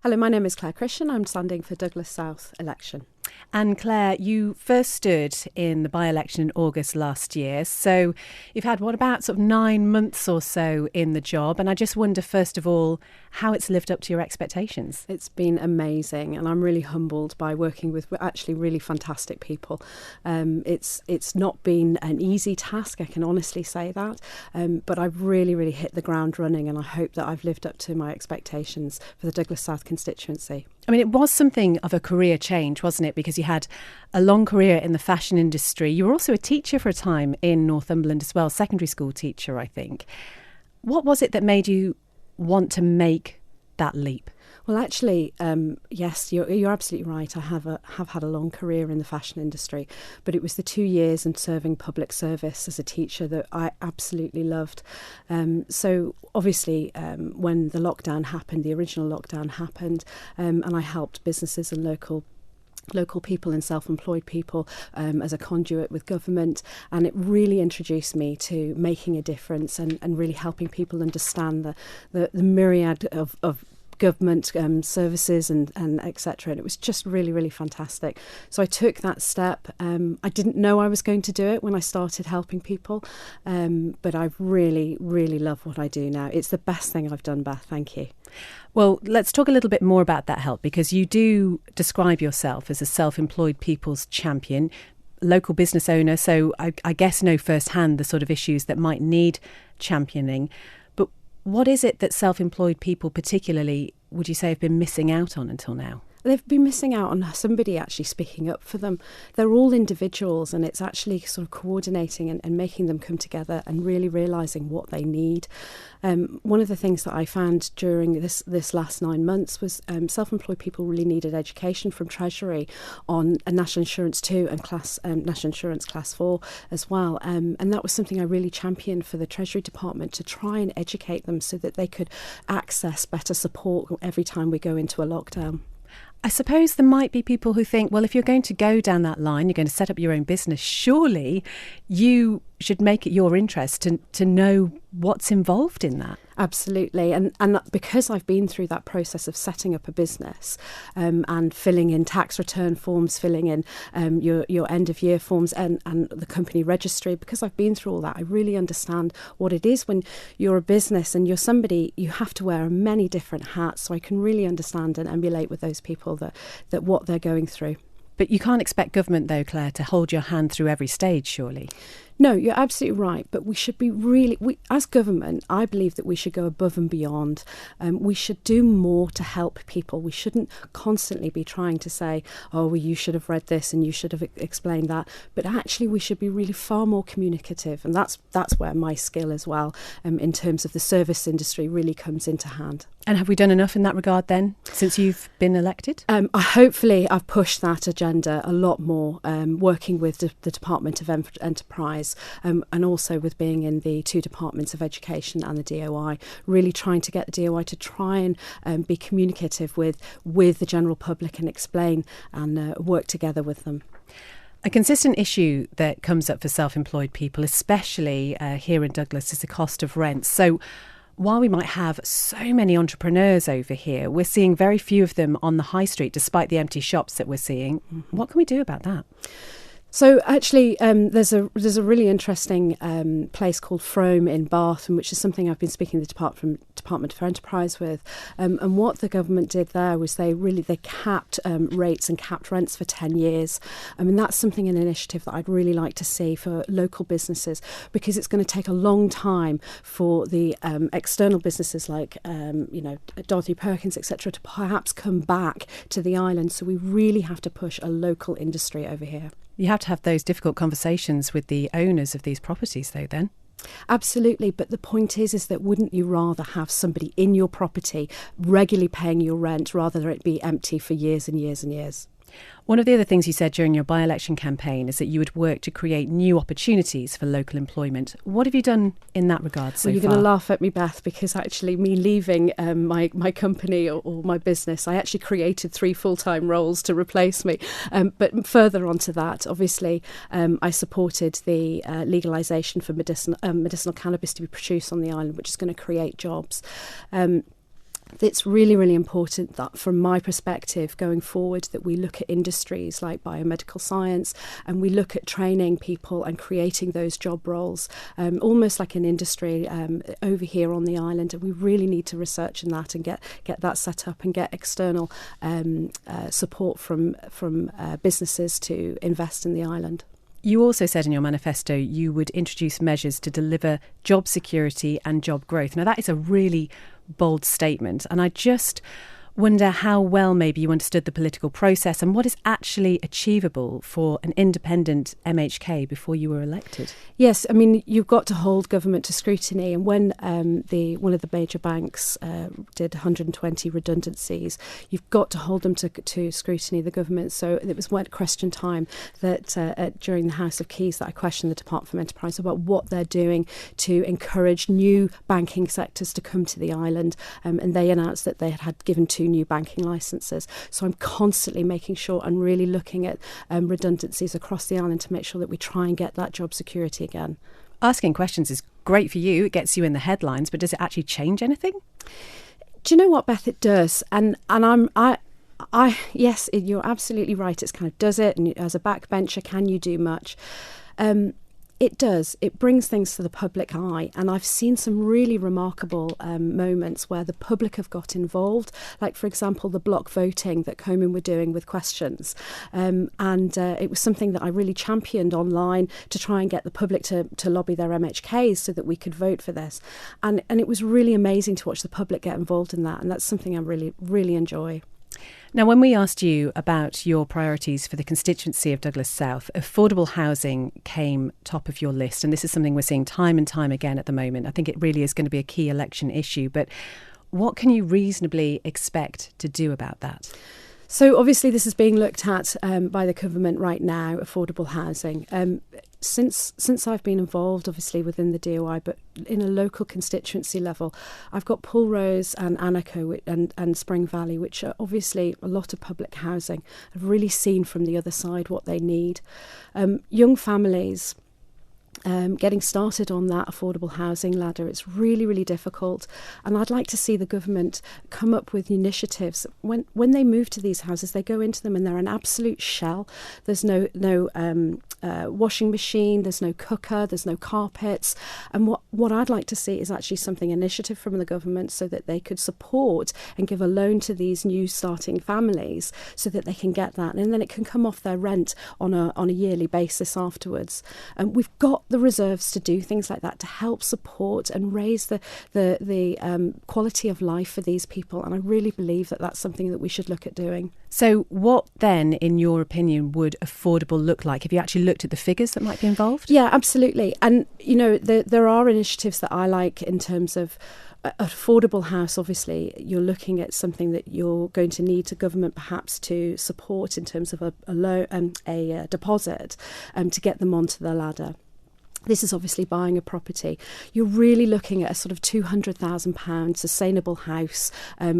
Hello, my name is Claire Christian. I'm standing for Douglas South election. And Claire, you first stood in the by-election in August last year. So you've had, about sort of 9 months or so in the job. And I just wonder, first of all, how it's lived up to your expectations. It's been amazing, and I'm really humbled by working with actually really fantastic people. It's not been an easy task, I can honestly say that. But I've really hit the ground running, and I hope that I've lived up to my expectations for the Douglas South constituency. I mean, it was something of a career change, wasn't it? Because you had a long career in the fashion industry. You were also a teacher for a time in Northumberland as well, secondary school teacher, I think. What was it that made you want to make that leap? Well, actually, yes, you're absolutely right. I have had a long career in the fashion industry, but it was the 2 years in serving public service as a teacher that I absolutely loved. So obviously, when the lockdown happened, the original lockdown happened, and I helped businesses and local people and self-employed people as a conduit with government, and it really introduced me to making a difference and really helping people understand the myriad of government services and etc. And it was just really fantastic. So I took that step. I didn't know I was going to do it when I started helping people, but I really love what I do now. It's the best thing I've done, Beth. Thank you. Well, let's talk a little bit more about that help, because you do describe yourself as a self-employed people's champion, local business owner, so I guess know firsthand the sort of issues that might need championing. But what is it that self-employed people particularly, would you say, have been missing out on until now? They've been missing out on somebody actually speaking up for them. They're all individuals, and it's actually sort of coordinating and making them come together and really realising what they need. One of the things that I found during this last 9 months was self-employed people really needed education from Treasury on a National Insurance 2 and National Insurance Class 4 as well. And that was something I really championed for the Treasury Department, to try and educate them so that they could access better support every time we go into a lockdown. I suppose there might be people who think, well, if you're going to go down that line, you're going to set up your own business, surely you should make it your interest to know what's involved in that. Absolutely. And because I've been through that process of setting up a business and filling in tax return forms, filling in your end of year forms and the company registry, because I've been through all that, I really understand what it is when you're a business and you're somebody, you have to wear many different hats. So I can really understand and emulate with those people that what they're going through. But you can't expect government, though, Claire, to hold your hand through every stage, surely. No, you're absolutely right. But we should be as government, I believe that we should go above and beyond. We should do more to help people. We shouldn't constantly be trying to say, oh, well, you should have read this and you should have explained that. But actually, we should be really far more communicative. And that's where my skill as well, in terms of the service industry, really comes into hand. And have we done enough in that regard then, since you've been elected? Hopefully, I've pushed that agenda a lot more, working with the Department of Enterprise and also with being in the 2 departments of education and the DOI, really trying to get the DOI to try and be communicative with the general public and explain and work together with them. A consistent issue that comes up for self-employed people, especially here in Douglas, is the cost of rent. So while we might have so many entrepreneurs over here, we're seeing very few of them on the high street, despite the empty shops that we're seeing. Mm-hmm. What can we do about that? So actually, there's a really interesting place called Frome in Bath, which is something I've been speaking to the Department for Enterprise with. And what the government did there was they capped rates and capped rents for 10 years. I mean, that's an initiative that I'd really like to see for local businesses, because it's going to take a long time for the external businesses like Dorothy Perkins, etc., to perhaps come back to the island. So we really have to push a local industry over here. You have to have those difficult conversations with the owners of these properties, though, then. Absolutely. But the point is that wouldn't you rather have somebody in your property regularly paying your rent rather than it be empty for years and years and years? One of the other things you said during your by-election campaign is that you would work to create new opportunities for local employment. What have you done in that regard so far? Well, you're going to laugh at me, Beth, because actually me leaving my company or my business, I actually created 3 full-time roles to replace me. But further on to that, obviously, I supported the legalisation for medicinal cannabis to be produced on the island, which is going to create jobs. it's really, really important that from my perspective going forward that we look at industries like biomedical science and we look at training people and creating those job roles, almost like an industry over here on the island. And we really need to research in that and get that set up and get external support from businesses to invest in the island. You also said in your manifesto you would introduce measures to deliver job security and job growth. Now, that is a really bold statement, and I just wonder how well maybe you understood the political process and what is actually achievable for an independent MHK before you were elected. Yes, I mean, you've got to hold government to scrutiny, and when one of the major banks did 120 redundancies, you've got to hold them to scrutiny, the government. So it was one question time that during the House of Keys that I questioned the Department for Enterprise about what they're doing to encourage new banking sectors to come to the island, and they announced that they had given 2 new banking licences. So I'm constantly making sure and really looking at redundancies across the island to make sure that we try and get that job security again. Asking questions is great for you. It gets you in the headlines, but does it actually change anything? Do you know what, Beth? It does. And yes, you're absolutely right. It's kind of does it. And as a backbencher, can you do much? It does. It brings things to the public eye. And I've seen some really remarkable moments where the public have got involved. Like, for example, the block voting that Komen were doing with questions. And it was something that I really championed online to try and get the public to lobby their MHKs so that we could vote for this. And it was really amazing to watch the public get involved in that. And that's something I really, really enjoy. Now, when we asked you about your priorities for the constituency of Douglas South, affordable housing came top of your list. And this is something we're seeing time and time again at the moment. I think it really is going to be a key election issue. But what can you reasonably expect to do about that? So obviously this is being looked at by the government right now, affordable housing. Since I've been involved, obviously within the DOI, but in a local constituency level, I've got Pulrose and Annika and Spring Valley, which are obviously a lot of public housing. I've really seen from the other side what they need. Young families, getting started on that affordable housing ladder, it's really, really difficult. And I'd like to see the government come up with initiatives. When they move to these houses, they go into them and they're an absolute shell. There's no washing machine, there's no cooker, there's no carpets. And what I'd like to see is actually something initiative from the government so that they could support and give a loan to these new starting families so that they can get that. And then it can come off their rent on a yearly basis afterwards. We've got the reserves to do things like that to help support and raise the quality of life for these people. And I really believe that that's something that we should look at doing. So what then, in your opinion, would affordable look like? Have you actually looked at the figures that might be involved? Yeah, absolutely. And, you know, there are initiatives that I like in terms of affordable house. Obviously, you're looking at something that you're going to need the government perhaps to support in terms of a deposit to get them onto the ladder. This is obviously buying a property. You're really looking at a sort of £200,000 sustainable house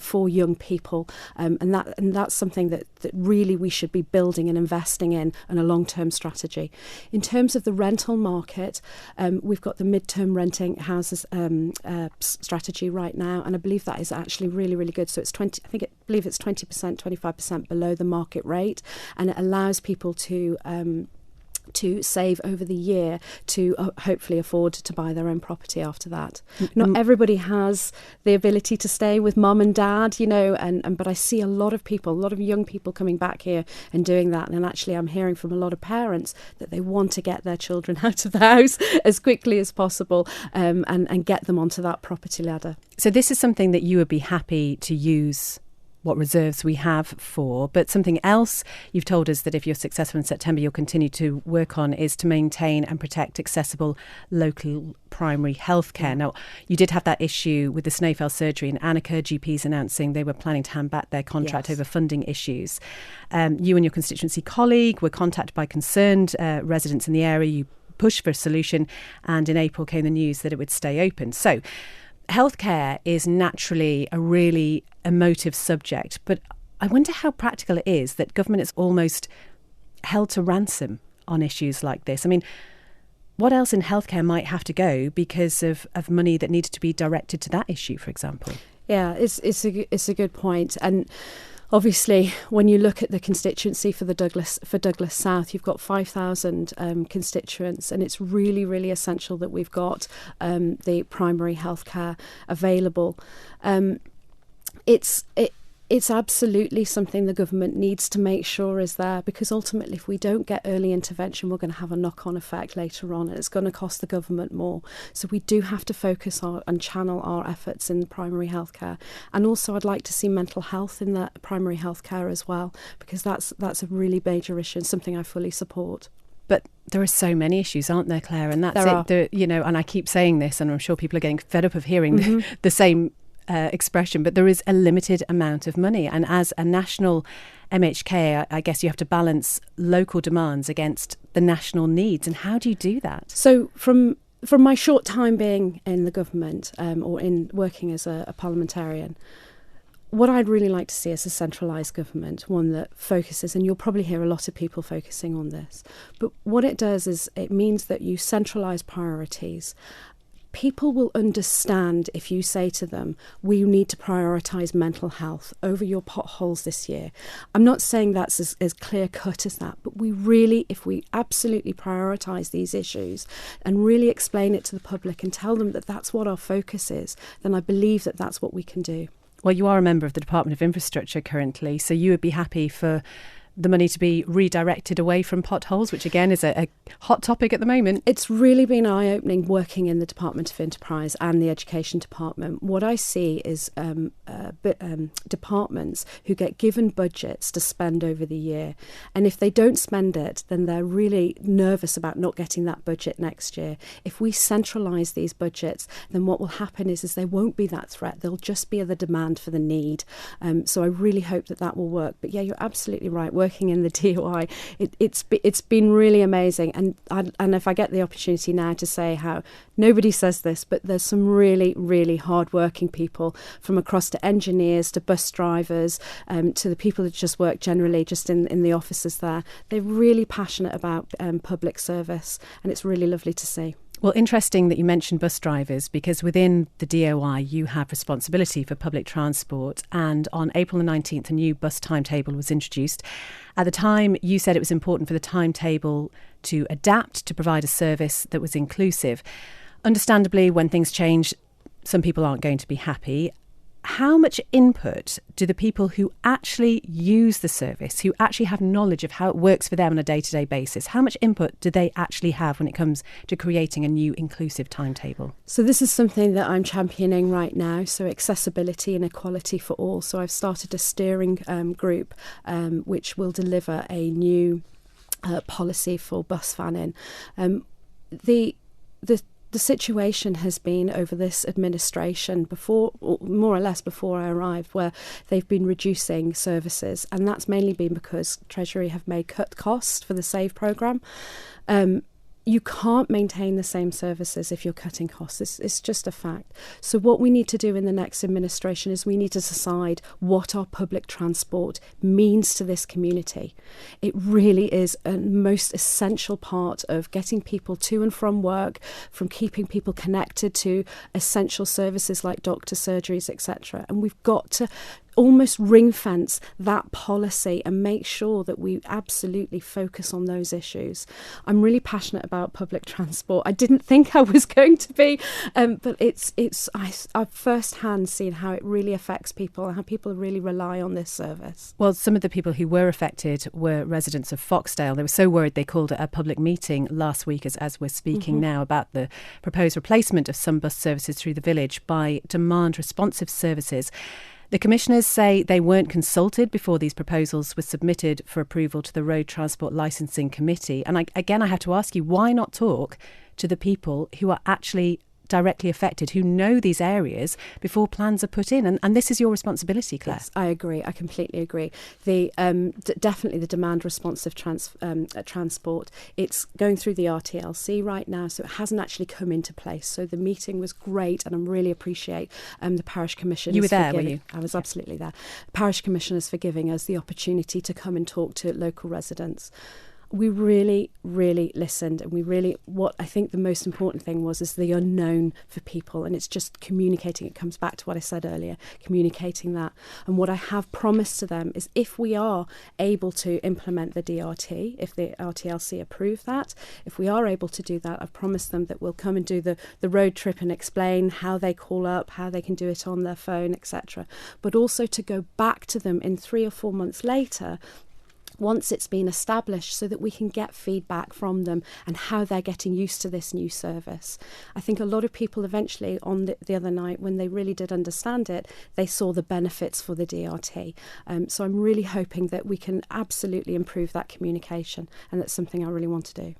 for young people, and that's something that really we should be building and investing in a long-term strategy. In terms of the rental market, we've got the mid-term renting houses strategy right now, and I believe that is actually really, really good. So it's 20%, I believe it's 20%, 25% below the market rate, and it allows people to save over the year to hopefully afford to buy their own property after that. Not everybody has the ability to stay with mum and dad, you know, but I see a lot of young people coming back here and doing that. And actually I'm hearing from a lot of parents that they want to get their children out of the house as quickly as possible and get them onto that property ladder. So this is something that you would be happy to use what reserves we have for, but something else you've told us that if you're successful in September you'll continue to work on is to maintain and protect accessible local primary health care. Now, you did have that issue with the Snowfell surgery in Annika, GPs announcing they were planning to hand back their contract over funding issues. You and your constituency colleague were contacted by concerned residents in the area. You pushed for a solution, and in April came the news that it would stay open. So healthcare is naturally a really emotive subject, but I wonder how practical it is that government is almost held to ransom on issues like this. I mean, what else in healthcare might have to go because of money that needed to be directed to that issue, for example? Yeah, it's a good point. And obviously, when you look at the constituency for Douglas South, you've got 5,000 constituents, and it's really, really essential that we've got the primary healthcare available. It's absolutely something the government needs to make sure is there, because ultimately if we don't get early intervention, we're going to have a knock-on effect later on, and it's going to cost the government more. So we do have to focus and channel our efforts in primary healthcare. And also I'd like to see mental health in that primary healthcare as well, because that's a really major issue and something I fully support. But there are so many issues, aren't there, Claire? And that's there it. And I keep saying this, and I'm sure people are getting fed up of hearing the same expression, but there is a limited amount of money. And as a national MHK, I guess you have to balance local demands against the national needs. And how do you do that? So from my short time being in the government or in working as a parliamentarian, what I'd really like to see is a centralised government, one that focuses, and you'll probably hear a lot of people focusing on this, but what it does is it means that you centralise priorities. People will understand if you say to them, we need to prioritise mental health over your potholes this year. I'm not saying that's as clear cut as that, but if we absolutely prioritise these issues and really explain it to the public and tell them that that's what our focus is, then I believe that that's what we can do. Well, you are a member of the Department of Infrastructure currently, so you would be happy for the money to be redirected away from potholes, which again is a hot topic at the moment. It's really been eye-opening working in the Department of Enterprise and the Education Department. What I see is departments who get given budgets to spend over the year, and if they don't spend it, then they're really nervous about not getting that budget next year. If we centralise these budgets, then what will happen is there won't be that threat. There'll just be the demand for the need. So I really hope that will work. But yeah, you're absolutely right. Working in the DOI, it's been really amazing, and if I get the opportunity now to say how nobody says this, but there's some really, really hard-working people, from across to engineers to bus drivers to the people that just work generally just in the offices there. They're really passionate about public service, and it's really lovely to see. Well, interesting that you mentioned bus drivers, because within the DOI you have responsibility for public transport, and on April the 19th a new bus timetable was introduced. At the time you said it was important for the timetable to adapt to provide a service that was inclusive. Understandably, when things change, some people aren't going to be happy. How much input do the people who actually use the service, who actually have knowledge of how it works for them on a day-to-day basis, how much input do they actually have when it comes to creating a new inclusive timetable? So this is something that I'm championing right now, so accessibility and equality for all. So I've started a steering group which will deliver a new policy for bus fanning. The situation has been over this administration before, or more or less before I arrived, where they've been reducing services, and that's mainly been because Treasury have made cut costs for the SAVE programme. You can't maintain the same services if you're cutting costs. It's just a fact. So what we need to do in the next administration is we need to decide what our public transport means to this community. It really is a most essential part of getting people to and from work, from keeping people connected to essential services like doctor surgeries, etc. And we've got to almost ring fence that policy and make sure that we absolutely focus on those issues. I'm really passionate about public transport. I didn't think I was going to be, but I've firsthand seen how it really affects people and how people really rely on this service. Well, some of the people who were affected were residents of Foxdale. They were so worried they called a public meeting last week, as we're speaking now, about the proposed replacement of some bus services through the village by demand responsive services. The commissioners say they weren't consulted before these proposals were submitted for approval to the Road Transport Licensing Committee. And I have to ask you, why not talk to the people who are actually directly affected, who know these areas before plans are put in? And this is your responsibility, Claire. Yes, I agree. I completely agree. Definitely the demand responsive transport, it's going through the RTLC right now, so it hasn't actually come into place. So the meeting was great, and I really appreciate the Parish Commissioners. You were there, were you? I was absolutely there. Parish Commissioners for giving us the opportunity to come and talk to local residents. we really, really listened, and what I think the most important thing was is the unknown for people, and it's just communicating. It comes back to what I said earlier, communicating that. And what I have promised to them is if we are able to implement the DRT, if the RTLC approve that, if we are able to do that, I've promised them that we'll come and do the road trip and explain how they call up, how they can do it on their phone, etc. But also to go back to them in 3 or 4 months later, once it's been established, so that we can get feedback from them and how they're getting used to this new service. I think a lot of people eventually on the other night, when they really did understand it, they saw the benefits for the DRT. So I'm really hoping that we can absolutely improve that communication, and that's something I really want to do.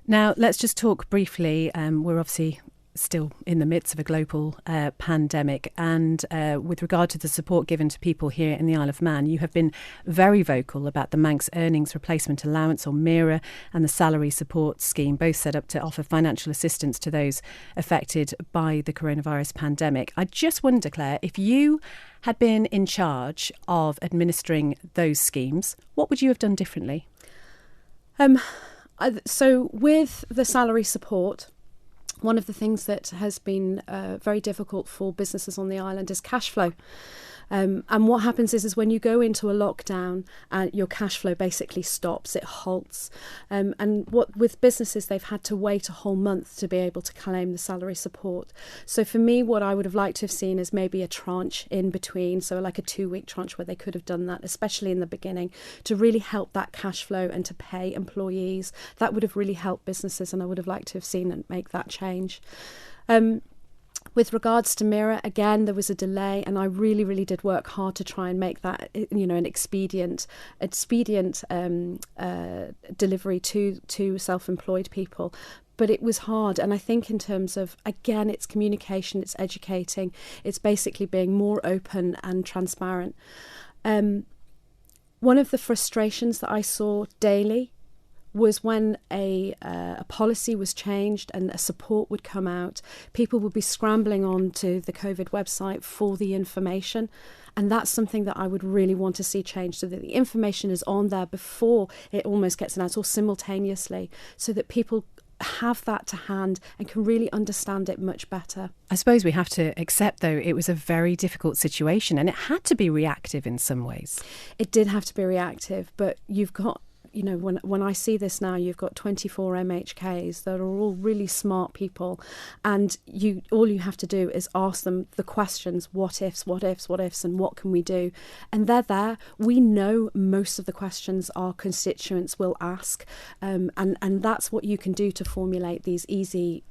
Now, let's just talk briefly. We're obviously still in the midst of a global pandemic, and with regard to the support given to people here in the Isle of Man, you have been very vocal about the Manx Earnings Replacement Allowance, or MIRA, and the Salary Support Scheme, both set up to offer financial assistance to those affected by the coronavirus pandemic. I just wonder, Claire, if you had been in charge of administering those schemes, what would you have done differently? So with the salary support, one of the things that has been very difficult for businesses on the island is cash flow. And what happens is when you go into a lockdown, your cash flow basically stops, it halts. And what with businesses, they've had to wait a whole month to be able to claim the salary support. So for me, what I would have liked to have seen is maybe a tranche in between, so like a 2-week tranche where they could have done that, especially in the beginning, to really help that cash flow and to pay employees. That would have really helped businesses, and I would have liked to have seen and make that change. With regards to MIRA, again, there was a delay, and I really, really did work hard to try and make that, an expedient delivery to self-employed people. But it was hard, and I think in terms of, again, it's communication, it's educating, it's basically being more open and transparent. One of the frustrations that I saw daily was when a policy was changed and a support would come out, people would be scrambling onto the COVID website for the information. And that's something that I would really want to see changed, so that the information is on there before it almost gets announced, or simultaneously, so that people have that to hand and can really understand it much better. I suppose we have to accept, though, it was a very difficult situation, and it had to be reactive in some ways. It did have to be reactive, but you've got, when I see this now, you've got 24 MHKs that are all really smart people, and all you have to do is ask them the questions: what ifs, and what can we do? And they're there. We know most of the questions our constituents will ask, and that's what you can do to formulate these easy,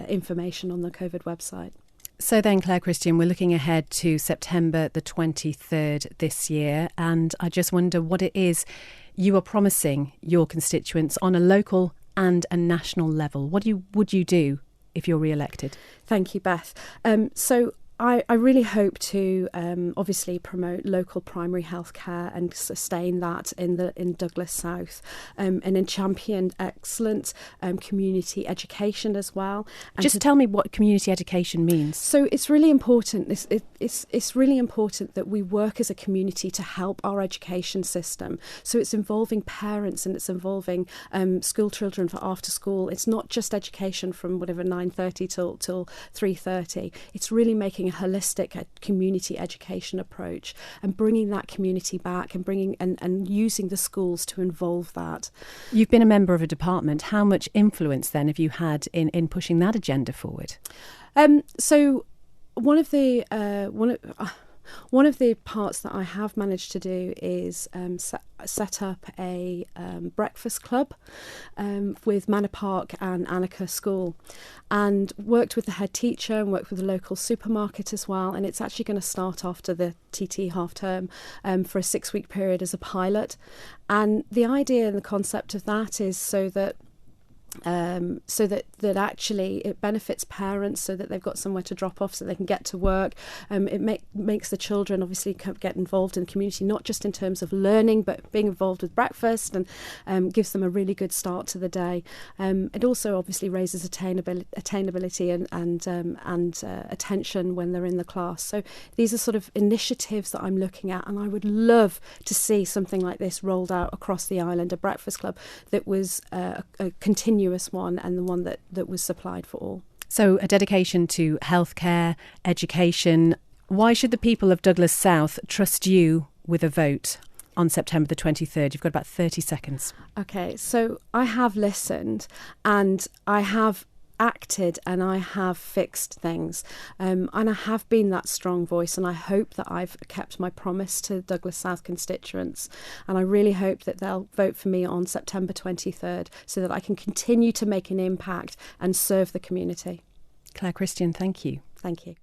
information on the COVID website. So then, Claire Christian, we're looking ahead to September the 23rd this year, and I just wonder what it is you are promising your constituents on a local and a national level. What would you do if you're re-elected? Thank you, Beth. So I really hope to obviously promote local primary health care and sustain that in Douglas South, and then champion excellent community education as well. And just tell me what community education means. So it's really important. It's really important that we work as a community to help our education system. So it's involving parents, and it's involving school children for after school. It's not just education from 9:30 till 3:30. It's really making a holistic community education approach and bringing that community back and bringing and using the schools to involve that. You've been a member of a department. How much influence then have you had in pushing that agenda forward? So one of the parts that I have managed to do is set up a breakfast club with Manor Park and Annika School, and worked with the head teacher and worked with the local supermarket as well. And it's actually going to start after the TT half term for a 6-week period as a pilot. And the idea and the concept of that is so that so that actually it benefits parents, so that they've got somewhere to drop off so they can get to work. It makes the children obviously get involved in the community, not just in terms of learning, but being involved with breakfast, and gives them a really good start to the day. It also obviously raises attainability and attention when they're in the class. So these are sort of initiatives that I'm looking at, and I would love to see something like this rolled out across the island, a breakfast club that was a continuous one, and the one that was supplied for all. So a dedication to healthcare, education. Why should the people of Douglas South trust you with a vote on September the 23rd? You've got about 30 seconds. Okay, so I have listened, and I have acted, and I have fixed things, and I have been that strong voice, and I hope that I've kept my promise to Douglas South constituents, and I really hope that they'll vote for me on September 23rd so that I can continue to make an impact and serve the community. Claire Christian, thank you. Thank you.